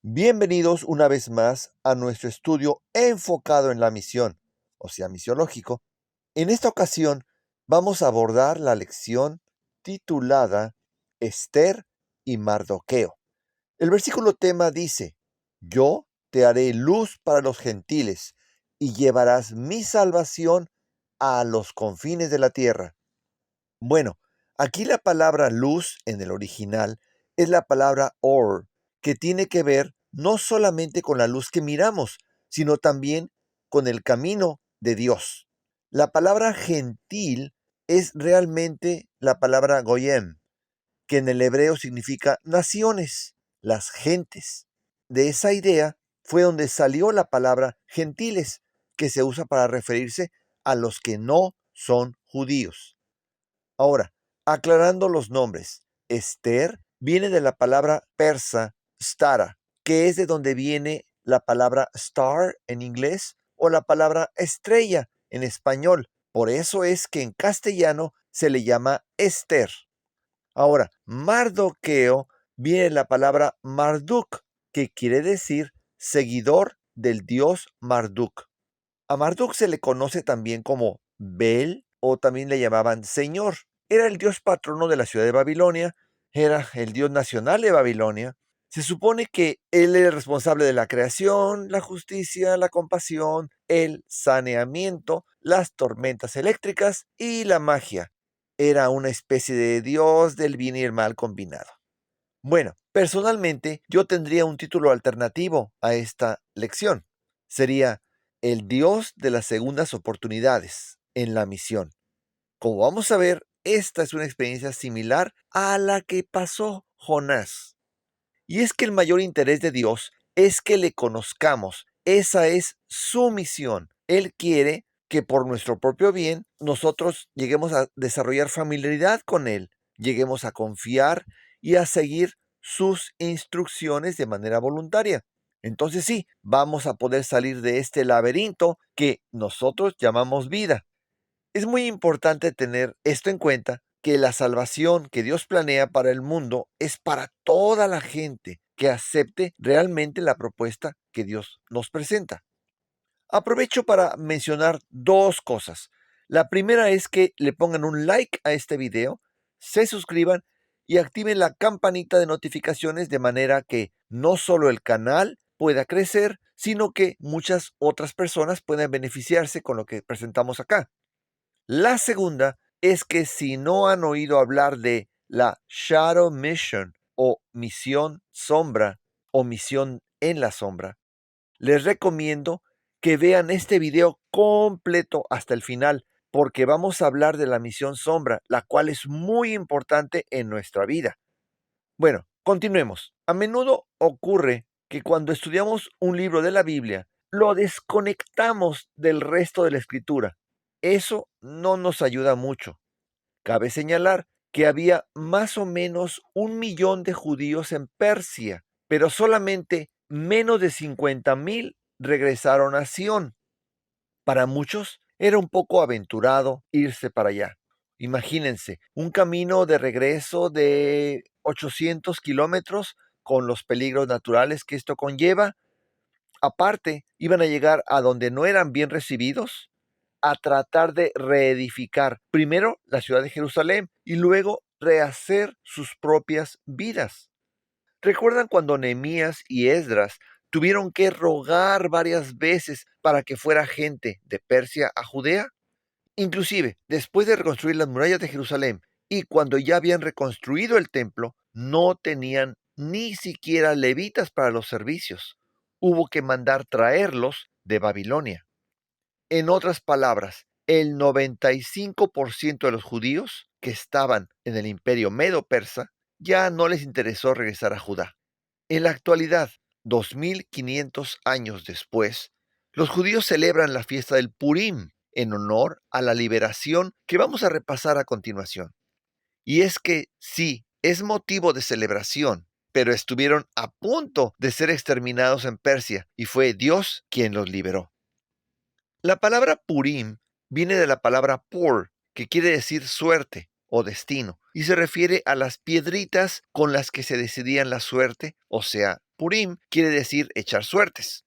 Bienvenidos una vez más a nuestro estudio enfocado en la misión, o sea, misiológico. En esta ocasión vamos a abordar la lección titulada Esther y Mardoqueo. El versículo tema dice: Yo te haré luz para los gentiles y llevarás mi salvación a los confines de la tierra. Bueno, aquí la palabra luz en el original es la palabra or, que tiene que ver no solamente con la luz que miramos, sino también con el camino de Dios. La palabra gentil es realmente la palabra goyim, que en el hebreo significa naciones, las gentes. De esa idea fue donde salió la palabra gentiles, que se usa para referirse a los que no son judíos. Ahora, aclarando los nombres, Esther viene de la palabra persa stara, que es de donde viene la palabra star en inglés o la palabra estrella en español. Por eso es que en castellano se le llama Esther. Ahora, Mardoqueo viene de la palabra Marduk, que quiere decir seguidor del dios Marduk. A Marduk se le conoce también como Bel o también le llamaban Señor. Era el dios patrono de la ciudad de Babilonia, era el dios nacional de Babilonia. Se supone que él era el responsable de la creación, la justicia, la compasión, el saneamiento, las tormentas eléctricas y la magia. Era una especie de dios del bien y el mal combinado. Bueno, personalmente yo tendría un título alternativo a esta lección. Sería el Dios de las segundas oportunidades en la misión. Como vamos a ver, esta es una experiencia similar a la que pasó Jonás. Y es que el mayor interés de Dios es que le conozcamos. Esa es su misión. Él quiere que por nuestro propio bien nosotros lleguemos a desarrollar familiaridad con Él, lleguemos a confiar y a seguir sus instrucciones de manera voluntaria. Entonces sí, vamos a poder salir de este laberinto que nosotros llamamos vida. Es muy importante tener esto en cuenta, que la salvación que Dios planea para el mundo es para toda la gente que acepte realmente la propuesta que Dios nos presenta. Aprovecho para mencionar dos cosas. La primera es que le pongan un like a este video, se suscriban y activen la campanita de notificaciones de manera que no solo el canal pueda crecer, sino que muchas otras personas puedan beneficiarse con lo que presentamos acá. La segunda es que si no han oído hablar de la Shadow Mission o misión sombra o misión en la sombra, les recomiendo que vean este video completo hasta el final, porque vamos a hablar de la misión sombra, la cual es muy importante en nuestra vida. Bueno, continuemos. A menudo ocurre que cuando estudiamos un libro de la Biblia, lo desconectamos del resto de la escritura. Eso no nos ayuda mucho. Cabe señalar que había más o menos 1 millón de judíos en Persia, pero solamente menos de 50,000 regresaron a Sión. Para muchos era un poco aventurado irse para allá. Imagínense, un camino de regreso de 800 kilómetros con los peligros naturales que esto conlleva. Aparte, iban a llegar a donde no eran bien recibidos, a tratar de reedificar primero la ciudad de Jerusalén y luego rehacer sus propias vidas. ¿Recuerdan cuando Nehemías y Esdras tuvieron que rogar varias veces para que fuera gente de Persia a Judea? Inclusive, después de reconstruir las murallas de Jerusalén y cuando ya habían reconstruido el templo, no tenían ni siquiera levitas para los servicios. Hubo que mandar traerlos de Babilonia. En otras palabras, el 95% de los judíos que estaban en el imperio medo-persa ya no les interesó regresar a Judá. En la actualidad, 2500 años después, los judíos celebran la fiesta del Purim en honor a la liberación que vamos a repasar a continuación. Y es que sí, es motivo de celebración, pero estuvieron a punto de ser exterminados en Persia y fue Dios quien los liberó. La palabra Purim viene de la palabra Pur, que quiere decir suerte o destino, y se refiere a las piedritas con las que se decidían la suerte, o sea, Purim quiere decir echar suertes.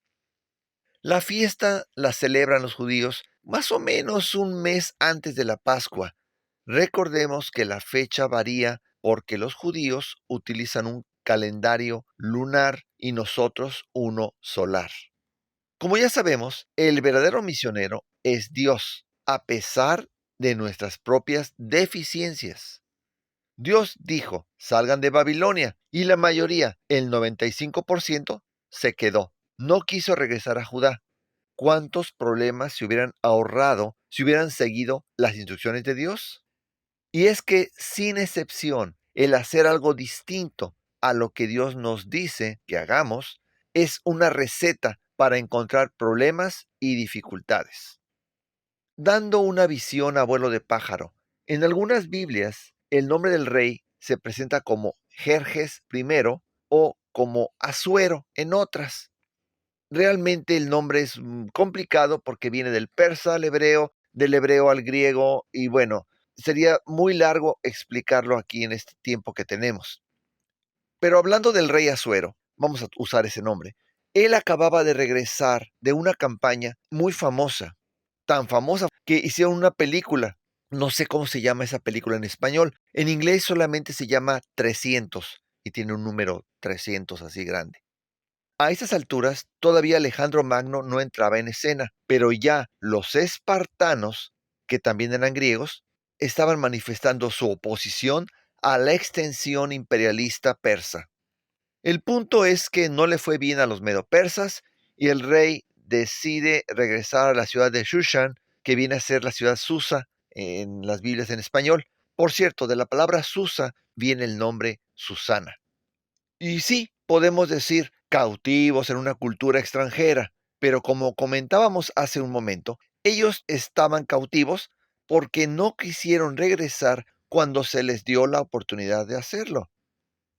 La fiesta la celebran los judíos más o menos un mes antes de la Pascua. Recordemos que la fecha varía porque los judíos utilizan un calendario lunar y nosotros uno solar. Como ya sabemos, el verdadero misionero es Dios, a pesar de nuestras propias deficiencias. Dios dijo, salgan de Babilonia, y la mayoría, el 95%, se quedó. No quiso regresar a Judá. ¿Cuántos problemas se hubieran ahorrado si hubieran seguido las instrucciones de Dios? Y es que, sin excepción, el hacer algo distinto a lo que Dios nos dice que hagamos es una receta para encontrar problemas y dificultades. Dando una visión a vuelo de pájaro, en algunas Biblias el nombre del rey se presenta como Jerjes primero o como Asuero en otras. Realmente el nombre es complicado porque viene del persa al hebreo, del hebreo al griego y bueno, sería muy largo explicarlo aquí en este tiempo que tenemos. Pero hablando del rey Asuero, vamos a usar ese nombre, él acababa de regresar de una campaña muy famosa, tan famosa que hicieron una película. No sé cómo se llama esa película en español. En inglés solamente se llama 300 y tiene un número 300 así grande. A esas alturas, todavía Alejandro Magno no entraba en escena, pero ya los espartanos, que también eran griegos, estaban manifestando su oposición a la extensión imperialista persa. El punto es que no le fue bien a los medo-persas y el rey decide regresar a la ciudad de Shushan, que viene a ser la ciudad Susa en las Biblias en español. Por cierto, de la palabra Susa viene el nombre Susana. Y sí, podemos decir cautivos en una cultura extranjera, pero como comentábamos hace un momento, ellos estaban cautivos porque no quisieron regresar cuando se les dio la oportunidad de hacerlo.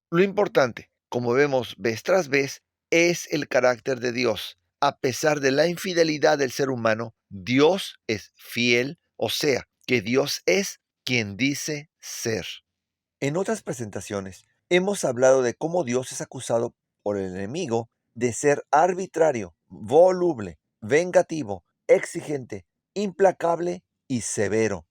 Lo importante, como vemos vez tras vez, es el carácter de Dios. A pesar de la infidelidad del ser humano, Dios es fiel, o sea, que Dios es quien dice ser. En otras presentaciones, hemos hablado de cómo Dios es acusado por el enemigo de ser arbitrario, voluble, vengativo, exigente, implacable y severo.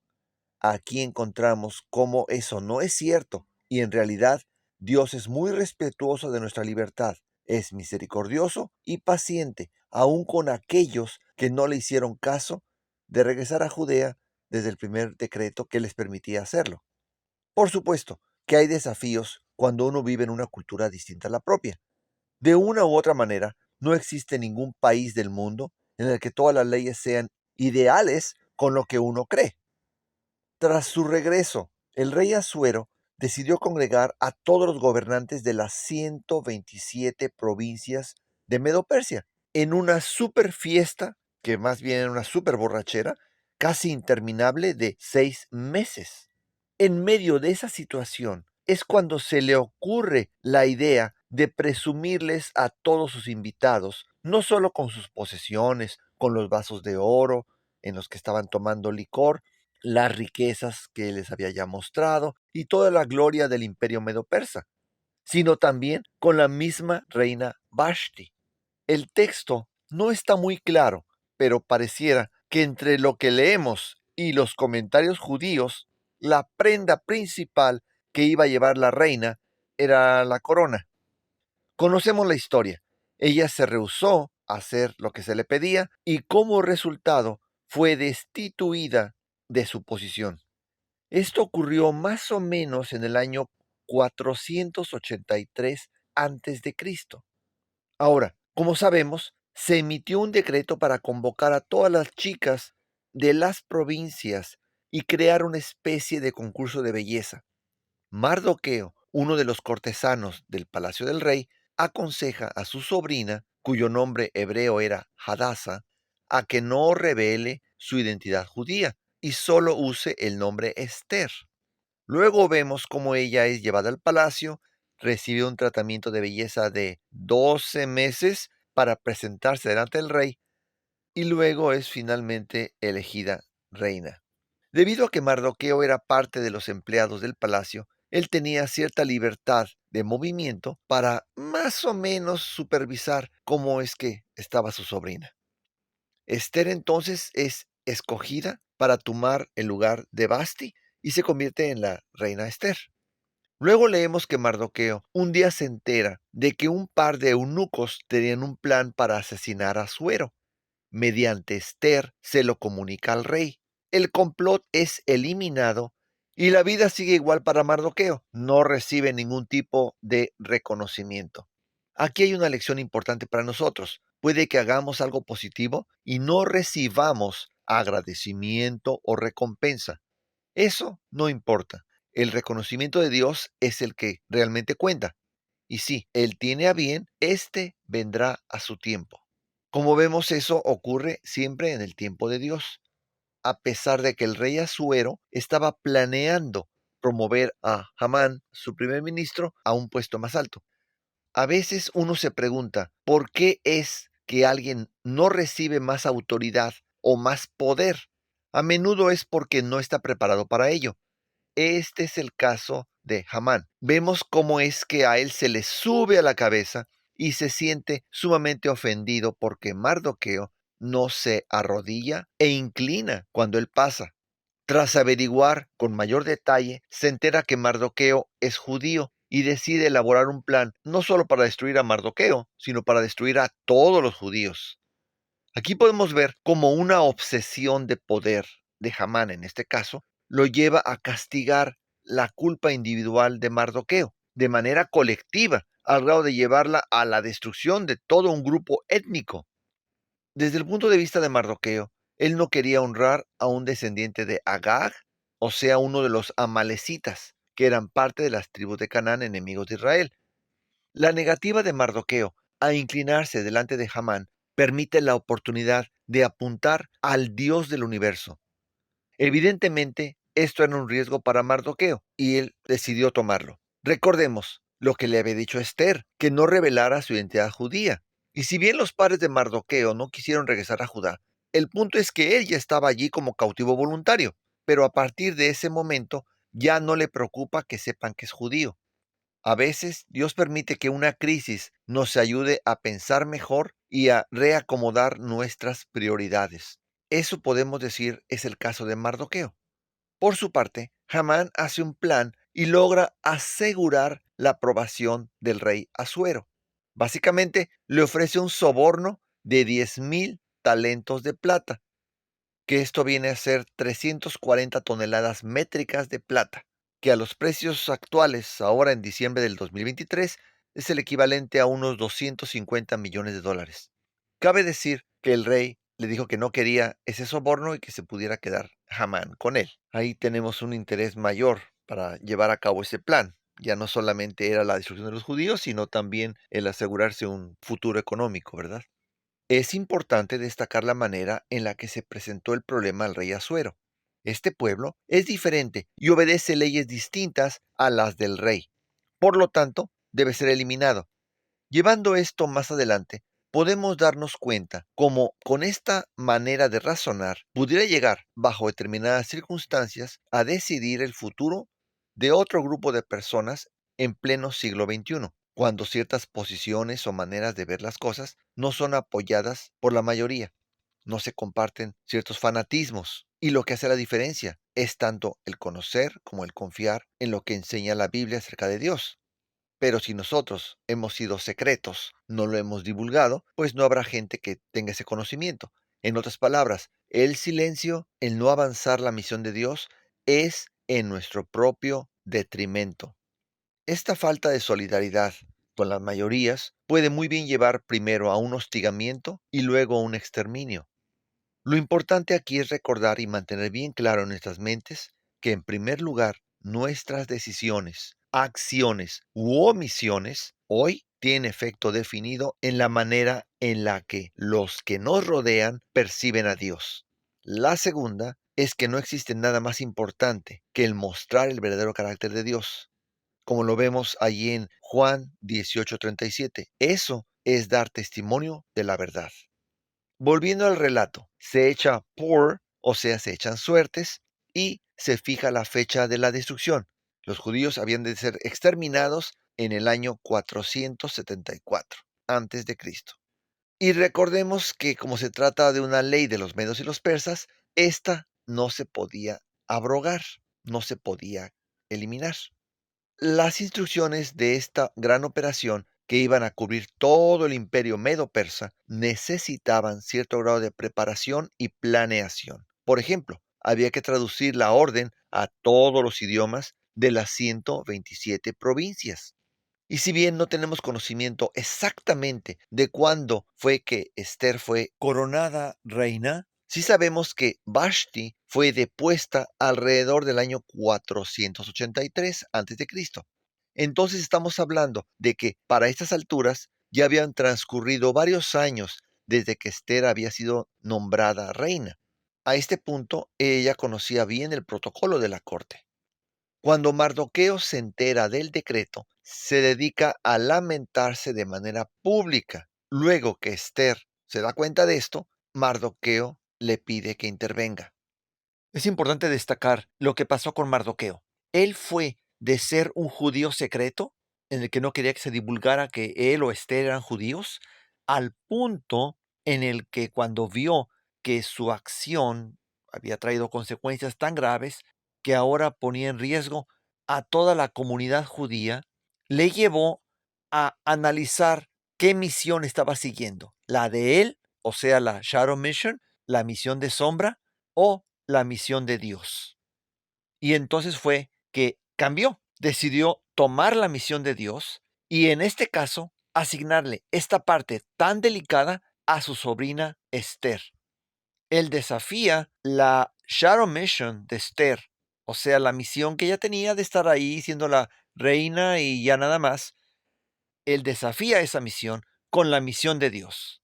Aquí encontramos cómo eso no es cierto y en realidad Dios es muy respetuoso de nuestra libertad, es misericordioso y paciente, aun con aquellos que no le hicieron caso de regresar a Judea desde el primer decreto que les permitía hacerlo. Por supuesto que hay desafíos cuando uno vive en una cultura distinta a la propia. De una u otra manera, no existe ningún país del mundo en el que todas las leyes sean ideales con lo que uno cree. Tras su regreso, el rey Asuero decidió congregar a todos los gobernantes de las 127 provincias de Medo-Persia en una super fiesta, que más bien era una super borrachera, casi interminable de 6 meses. En medio de esa situación es cuando se le ocurre la idea de presumirles a todos sus invitados, no solo con sus posesiones, con los vasos de oro en los que estaban tomando licor, las riquezas que les había ya mostrado y toda la gloria del imperio medo-persa, sino también con la misma reina Vashti. El texto no está muy claro, pero pareciera que entre lo que leemos y los comentarios judíos, la prenda principal que iba a llevar la reina era la corona. Conocemos la historia. Ella se rehusó a hacer lo que se le pedía y como resultado fue destituida de su posición. Esto ocurrió más o menos en el año 483 a.C. Ahora, como sabemos, se emitió un decreto para convocar a todas las chicas de las provincias y crear una especie de concurso de belleza. Mardoqueo, uno de los cortesanos del palacio del rey, aconseja a su sobrina, cuyo nombre hebreo era Hadasa, a que no revele su identidad judía y solo use el nombre Esther. Luego vemos cómo ella es llevada al palacio, recibe un tratamiento de belleza de 12 meses para presentarse delante del rey y luego es finalmente elegida reina. Debido a que Mardoqueo era parte de los empleados del palacio, él tenía cierta libertad de movimiento para más o menos supervisar cómo es que estaba su sobrina. Esther entonces es escogida para tomar el lugar de Basti y se convierte en la reina Esther. Luego leemos que Mardoqueo un día se entera de que un par de eunucos tenían un plan para asesinar a Asuero. Mediante Esther se lo comunica al rey. El complot es eliminado y la vida sigue igual para Mardoqueo. No recibe ningún tipo de reconocimiento. Aquí hay una lección importante para nosotros. Puede que hagamos algo positivo y no recibamos agradecimiento o recompensa. Eso no importa. El reconocimiento de Dios es el que realmente cuenta. Y si Él tiene a bien, éste vendrá a su tiempo. Como vemos, eso ocurre siempre en el tiempo de Dios, a pesar de que el rey Asuero estaba planeando promover a Hamán, su primer ministro, a un puesto más alto. A veces uno se pregunta, ¿por qué es que alguien no recibe más autoridad o más poder? A menudo es porque no está preparado para ello. Este es el caso de Hamán. Vemos cómo es que a él se le sube a la cabeza y se siente sumamente ofendido porque Mardoqueo no se arrodilla e inclina cuando él pasa. Tras averiguar con mayor detalle, se entera que Mardoqueo es judío y decide elaborar un plan no solo para destruir a Mardoqueo, sino para destruir a todos los judíos. Aquí podemos ver cómo una obsesión de poder de Hamán, en este caso, lo lleva a castigar la culpa individual de Mardoqueo de manera colectiva, al grado de llevarla a la destrucción de todo un grupo étnico. Desde el punto de vista de Mardoqueo, él no quería honrar a un descendiente de Agag, o sea, uno de los amalecitas, que eran parte de las tribus de Canaán, enemigos de Israel. La negativa de Mardoqueo a inclinarse delante de Hamán permite la oportunidad de apuntar al Dios del universo. Evidentemente, esto era un riesgo para Mardoqueo y él decidió tomarlo. Recordemos lo que le había dicho Esther, que no revelara su identidad judía. Y si bien los padres de Mardoqueo no quisieron regresar a Judá, el punto es que él ya estaba allí como cautivo voluntario, pero a partir de ese momento ya no le preocupa que sepan que es judío. A veces Dios permite que una crisis nos ayude a pensar mejor y a reacomodar nuestras prioridades. Eso podemos decir es el caso de Mardoqueo. Por su parte, Hamán hace un plan y logra asegurar la aprobación del rey Asuero. Básicamente, le ofrece un soborno de 10,000 talentos de plata, que esto viene a ser 340 toneladas métricas de plata, que a los precios actuales, ahora en diciembre del 2023, es el equivalente a unos 250 millones de dólares. Cabe decir que el rey le dijo que no quería ese soborno y que se pudiera quedar Hamán con él. Ahí tenemos un interés mayor para llevar a cabo ese plan. Ya no solamente era la destrucción de los judíos, sino también el asegurarse un futuro económico, ¿verdad? Es importante destacar la manera en la que se presentó el problema al rey Asuero. Este pueblo es diferente y obedece leyes distintas a las del rey. Por lo tanto, debe ser eliminado. Llevando esto más adelante, podemos darnos cuenta cómo con esta manera de razonar pudiera llegar, bajo determinadas circunstancias, a decidir el futuro de otro grupo de personas en pleno siglo XXI, cuando ciertas posiciones o maneras de ver las cosas no son apoyadas por la mayoría, no se comparten ciertos fanatismos, y lo que hace la diferencia es tanto el conocer como el confiar en lo que enseña la Biblia acerca de Dios. Pero si nosotros hemos sido secretos, no lo hemos divulgado, pues no habrá gente que tenga ese conocimiento. En otras palabras, el silencio, el no avanzar la misión de Dios, es en nuestro propio detrimento. Esta falta de solidaridad con las mayorías puede muy bien llevar primero a un hostigamiento y luego a un exterminio. Lo importante aquí es recordar y mantener bien claro en nuestras mentes que en primer lugar nuestras decisiones, acciones u omisiones hoy tienen efecto definido en la manera en la que los que nos rodean perciben a Dios. La segunda es que no existe nada más importante que el mostrar el verdadero carácter de Dios, como lo vemos allí en Juan 18:37. Eso es dar testimonio de la verdad. Volviendo al relato, se echa por, o sea, se echan suertes, y se fija la fecha de la destrucción. Los judíos habían de ser exterminados en el año 474 antes de Cristo. Y recordemos que como se trata de una ley de los medos y los persas, esta no se podía abrogar, no se podía eliminar. Las instrucciones de esta gran operación, que iban a cubrir todo el imperio medo-persa, necesitaban cierto grado de preparación y planeación. Por ejemplo, había que traducir la orden a todos los idiomas de las 127 provincias. Y si bien no tenemos conocimiento exactamente de cuándo fue que Esther fue coronada reina, sí sabemos que Vashti fue depuesta alrededor del año 483 a.C. Entonces estamos hablando de que para estas alturas ya habían transcurrido varios años desde que Esther había sido nombrada reina. A este punto, ella conocía bien el protocolo de la corte. Cuando Mardoqueo se entera del decreto, se dedica a lamentarse de manera pública. Luego que Esther se da cuenta de esto, Mardoqueo le pide que intervenga. Es importante destacar lo que pasó con Mardoqueo. Él fue de ser un judío secreto, en el que no quería que se divulgara que él o Esther eran judíos, al punto en el que cuando vio que su acción había traído consecuencias tan graves que ahora ponía en riesgo a toda la comunidad judía, le llevó a analizar qué misión estaba siguiendo, la de él, o sea, la Shadow Mission, la misión de sombra, o la misión de Dios. Y entonces fue que cambió, decidió tomar la misión de Dios y en este caso asignarle esta parte tan delicada a su sobrina Esther. Él desafía la Shadow Mission de Esther, o sea, la misión que ella tenía de estar ahí siendo la reina y ya nada más. Él desafía esa misión con la misión de Dios.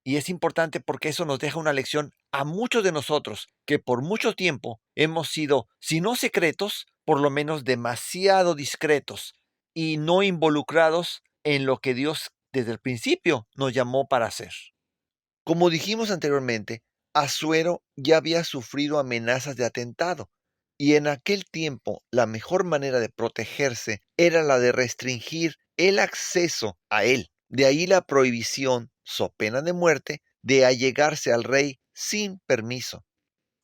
Y es importante porque eso nos deja una lección a muchos de nosotros que por mucho tiempo hemos sido, si no secretos, por lo menos demasiado discretos y no involucrados en lo que Dios desde el principio nos llamó para hacer. Como dijimos anteriormente, Asuero ya había sufrido amenazas de atentado y en aquel tiempo la mejor manera de protegerse era la de restringir el acceso a él. De ahí la prohibición, so pena de muerte, de allegarse al rey sin permiso.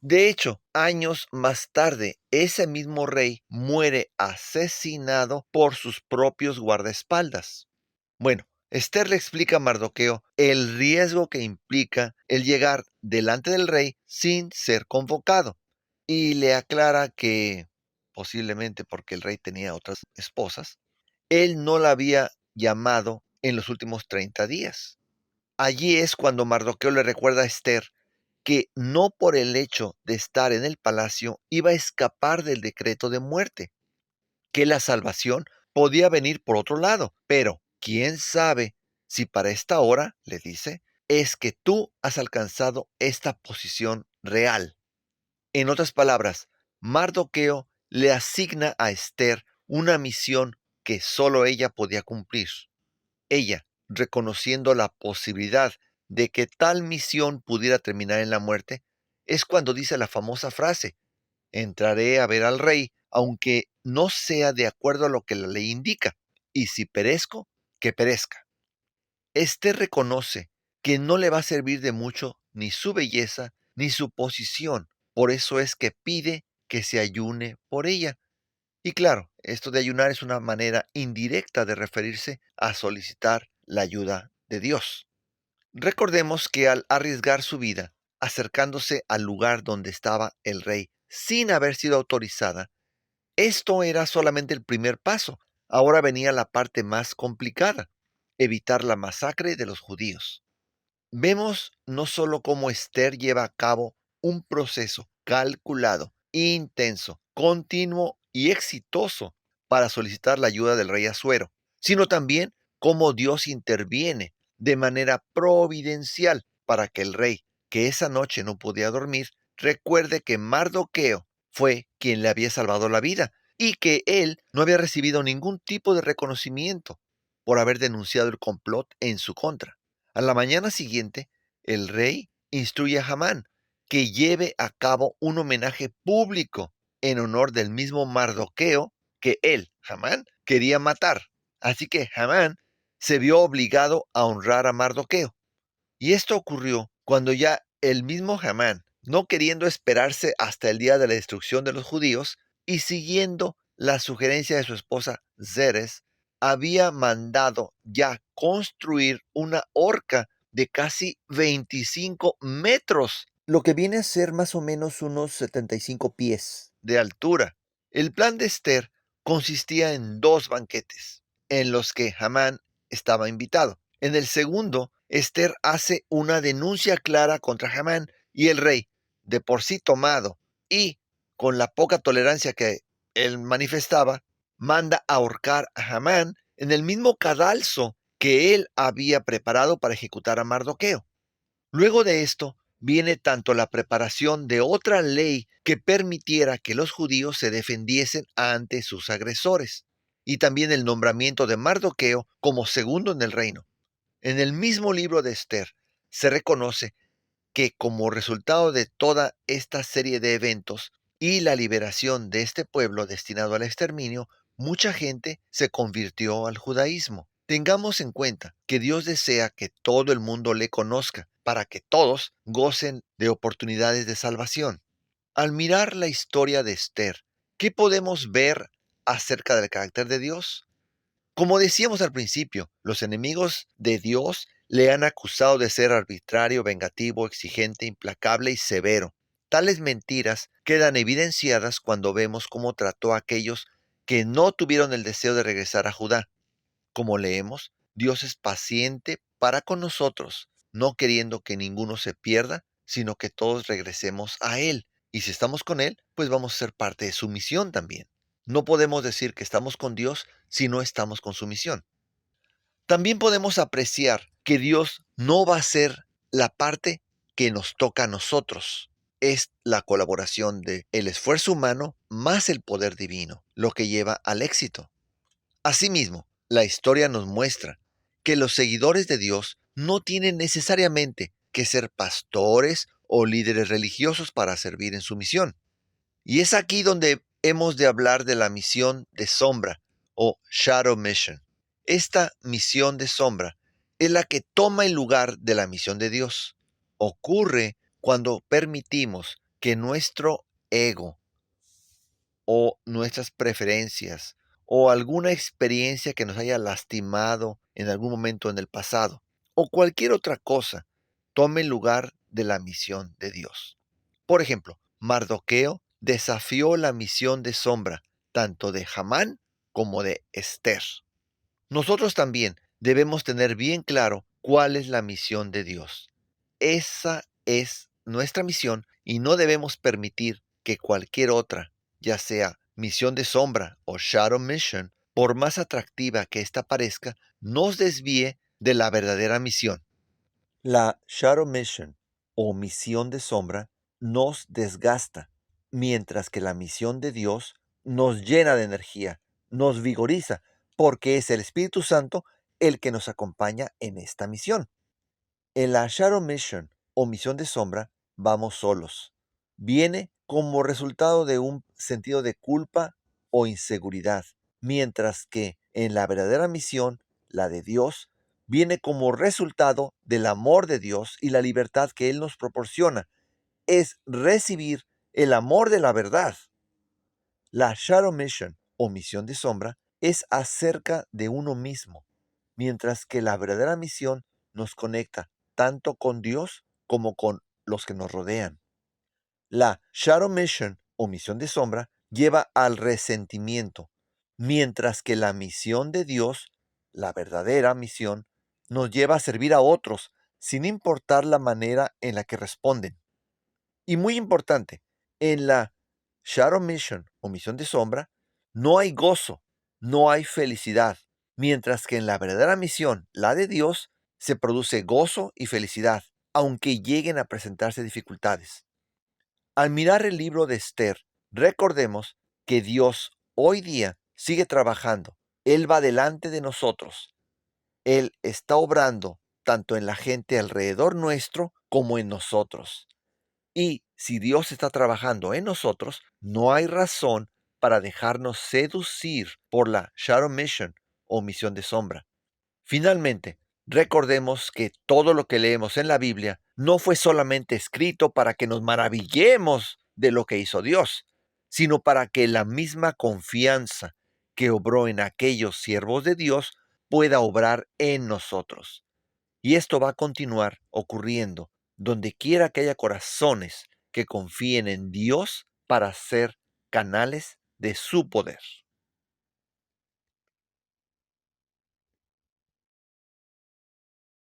De hecho, años más tarde, ese mismo rey muere asesinado por sus propios guardaespaldas. Bueno, Esther le explica a Mardoqueo el riesgo que implica el llegar delante del rey sin ser convocado y le aclara que, posiblemente porque el rey tenía otras esposas, él no la había llamado en los últimos 30 días. Allí es cuando Mardoqueo le recuerda a Esther que no por el hecho de estar en el palacio iba a escapar del decreto de muerte, que la salvación podía venir por otro lado, pero quién sabe si para esta hora, le dice, es que tú has alcanzado esta posición real. En otras palabras, Mardoqueo le asigna a Esther una misión que solo ella podía cumplir. Ella, reconociendo la posibilidad de que tal misión pudiera terminar en la muerte, es cuando dice la famosa frase: entraré a ver al rey, aunque no sea de acuerdo a lo que la ley indica, y si perezco, que perezca. Este reconoce que no le va a servir de mucho ni su belleza ni su posición, por eso es que pide que se ayune por ella. Y claro, esto de ayunar es una manera indirecta de referirse a solicitar la ayuda de Dios. Recordemos que al arriesgar su vida, acercándose al lugar donde estaba el rey sin haber sido autorizada, esto era solamente el primer paso. Ahora venía la parte más complicada: evitar la masacre de los judíos. Vemos no solo cómo Esther lleva a cabo un proceso calculado, intenso, continuo y exitoso para solicitar la ayuda del rey Asuero, sino también cómo Dios interviene de manera providencial para que el rey, que esa noche no podía dormir, recuerde que Mardoqueo fue quien le había salvado la vida y que él no había recibido ningún tipo de reconocimiento por haber denunciado el complot en su contra. A la mañana siguiente, el rey instruye a Hamán que lleve a cabo un homenaje público en honor del mismo Mardoqueo que él, Hamán, quería matar. Así que Hamán se vio obligado a honrar a Mardoqueo. Y esto ocurrió cuando ya el mismo Hamán, no queriendo esperarse hasta el día de la destrucción de los judíos y siguiendo la sugerencia de su esposa Zeres, había mandado ya construir una horca de casi 25 metros, lo que viene a ser más o menos unos 75 pies de altura. El plan de Esther consistía en dos banquetes, en los que Hamán estaba invitado. En el segundo, Esther hace una denuncia clara contra Hamán y el rey, de por sí tomado y con la poca tolerancia que él manifestaba, manda ahorcar a Hamán en el mismo cadalso que él había preparado para ejecutar a Mardoqueo. Luego de esto, viene tanto la preparación de otra ley que permitiera que los judíos se defendiesen ante sus agresores, y también el nombramiento de Mardoqueo como segundo en el reino. En el mismo libro de Esther se reconoce que como resultado de toda esta serie de eventos y la liberación de este pueblo destinado al exterminio, mucha gente se convirtió al judaísmo. Tengamos en cuenta que Dios desea que todo el mundo le conozca para que todos gocen de oportunidades de salvación. Al mirar la historia de Esther, ¿qué podemos ver acerca del carácter de Dios? Como decíamos al principio, los enemigos de Dios le han acusado de ser arbitrario, vengativo, exigente, implacable y severo. Tales mentiras quedan evidenciadas cuando vemos cómo trató a aquellos que no tuvieron el deseo de regresar a Judá. Como leemos, Dios es paciente para con nosotros, no queriendo que ninguno se pierda, sino que todos regresemos a Él. Y si estamos con Él, pues vamos a ser parte de su misión también. No podemos decir que estamos con Dios si no estamos con su misión. También podemos apreciar que Dios no va a ser la parte que nos toca a nosotros. Es la colaboración de el esfuerzo humano más el poder divino, lo que lleva al éxito. Asimismo, la historia nos muestra que los seguidores de Dios no tienen necesariamente que ser pastores o líderes religiosos para servir en su misión. Y es aquí donde hemos de hablar de la misión de sombra o Shadow Mission. Esta misión de sombra es la que toma el lugar de la misión de Dios. Ocurre cuando permitimos que nuestro ego o nuestras preferencias o alguna experiencia que nos haya lastimado en algún momento en el pasado o cualquier otra cosa tome el lugar de la misión de Dios. Por ejemplo, Mardoqueo desafió la misión de sombra tanto de Hamán como de Esther. Nosotros también debemos tener bien claro cuál es la misión de Dios. Esa es nuestra misión y no debemos permitir que cualquier otra, ya sea misión de sombra o Shadow Mission, por más atractiva que ésta parezca, nos desvíe de la verdadera misión. La Shadow Mission o misión de sombra nos desgasta, mientras que la misión de Dios nos llena de energía, nos vigoriza, porque es el Espíritu Santo el que nos acompaña en esta misión. En la Shadow Mission o misión de sombra vamos solos. Viene como resultado de un sentido de culpa o inseguridad, mientras que en la verdadera misión, la de Dios, viene como resultado del amor de Dios y la libertad que Él nos proporciona. Es recibir el amor de la verdad. La Shadow Mission o misión de sombra es acerca de uno mismo, mientras que la verdadera misión nos conecta tanto con Dios como con los que nos rodean. La Shadow Mission o misión de sombra lleva al resentimiento, mientras que la misión de Dios, la verdadera misión, nos lleva a servir a otros sin importar la manera en la que responden. Y muy importante, en la Shadow Mission o misión de sombra, no hay gozo, no hay felicidad, mientras que en la verdadera misión, la de Dios, se produce gozo y felicidad, aunque lleguen a presentarse dificultades. Al mirar el libro de Esther, recordemos que Dios hoy día sigue trabajando. Él va delante de nosotros. Él está obrando tanto en la gente alrededor nuestro como en nosotros. Y si Dios está trabajando en nosotros, no hay razón para dejarnos seducir por la Shadow Mission o misión de sombra. Finalmente, recordemos que todo lo que leemos en la Biblia no fue solamente escrito para que nos maravillemos de lo que hizo Dios, sino para que la misma confianza que obró en aquellos siervos de Dios pueda obrar en nosotros. Y esto va a continuar ocurriendo donde quiera que haya corazones que confíen en Dios para ser canales de su poder.